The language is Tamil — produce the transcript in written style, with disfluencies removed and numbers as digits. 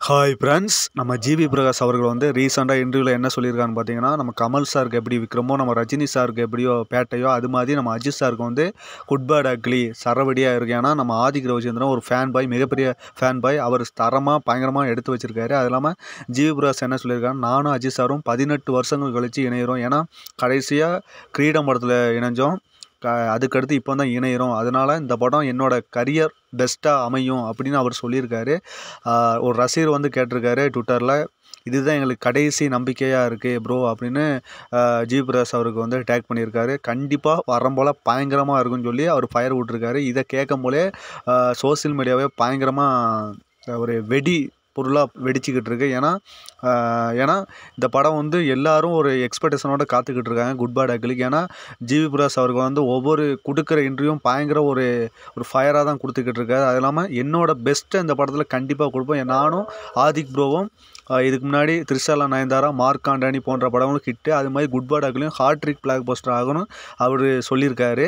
ஹாய் ஃப்ரெண்ட்ஸ், நம்ம ஜிவி பிரகாஷ் அவர்கள் வந்து ரீசெண்டாக இன்டர்வியூவில் என்ன சொல்லியிருக்கான்னு பார்த்தீங்கன்னா, நம்ம கமல் சாருக்கு எப்படி விக்ரமோ, நம்ம ரஜினி சாருக்கு எப்படியோ பேட்டையோ, அது மாதிரி நம்ம அஜித் சாருக்கு வந்து குட் பேட் அக்லி சரவடியாக இருக்குது. ஏன்னா நம்ம ஆதிக் ரவிச்சந்திரன் ஒரு ஃபேன் பாய், மிகப்பெரிய ஃபேன் பாய். அவர் தரமாக பயங்கரமாக எடுத்து வச்சிருக்காரு. அது இல்லாமல் ஜிவி பிரகாஷ் என்ன சொல்லியிருக்காரு, நானும் அஜித் சாரும் 18 வருஷங்கள் கழித்து இணையிறோம். ஏன்னா கடைசியாக கிரீடம் படத்தில் இணைஞ்சோம். அதுக்கடுத்து இப்போ தான் இணையிறோம். அதனால் இந்த படம் என்னோட கரியர் பெஸ்ட்டாக அமையும் அப்படின்னு அவர் சொல்லியிருக்காரு. ஒரு ரசிகர் வந்து கேட்டிருக்காரு ட்விட்டரில், இதுதான் எங்களுக்கு கடைசி நம்பிக்கையாக இருக்குது ப்ரோ அப்படின்னு ஜிவி பிரகாஷ் அவருக்கு வந்து டேக் பண்ணியிருக்காரு. கண்டிப்பாக வரம்போல் பயங்கரமாக இருக்குன்னு சொல்லி அவர் ஃபயர் விட்டுருக்காரு. இதை கேட்கும் போலே சோசியல் மீடியாவே பயங்கரமாக ஒரு வெடி பொருளாக வெடிச்சிக்கிட்டு இருக்கு. ஏன்னா இந்த படம் வந்து எல்லாரும் ஒரு எக்ஸ்பெக்டேஷனோட காத்துக்கிட்டு இருக்காங்க குட் பேட் அக்லிக்கு. ஏன்னா ஜிவி பிரகாஷ் அவருக்கு வந்து ஒவ்வொரு கொடுக்குற இன்டர்வியூவும் பயங்கர ஒரு ஃபயராக தான் கொடுத்துக்கிட்டு இருக்காரு. அது இல்லாமல் என்னோட பெஸ்ட்டை இந்த படத்தில் கண்டிப்பாக கொடுப்போம். நானும் ஆதிக் ப்ரோவும் இதுக்கு முன்னாடி த்ரிஷாலா, நயன்தாரா, மார்க் ஆண்டனி போன்ற படங்களும் ஹிட்டு. அது மாதிரி குட் பேட் அக்லியும் ஹார்ட்ரிக் பிளாக் பஸ்டர் ஆகணும் அவர் சொல்லியிருக்காரு.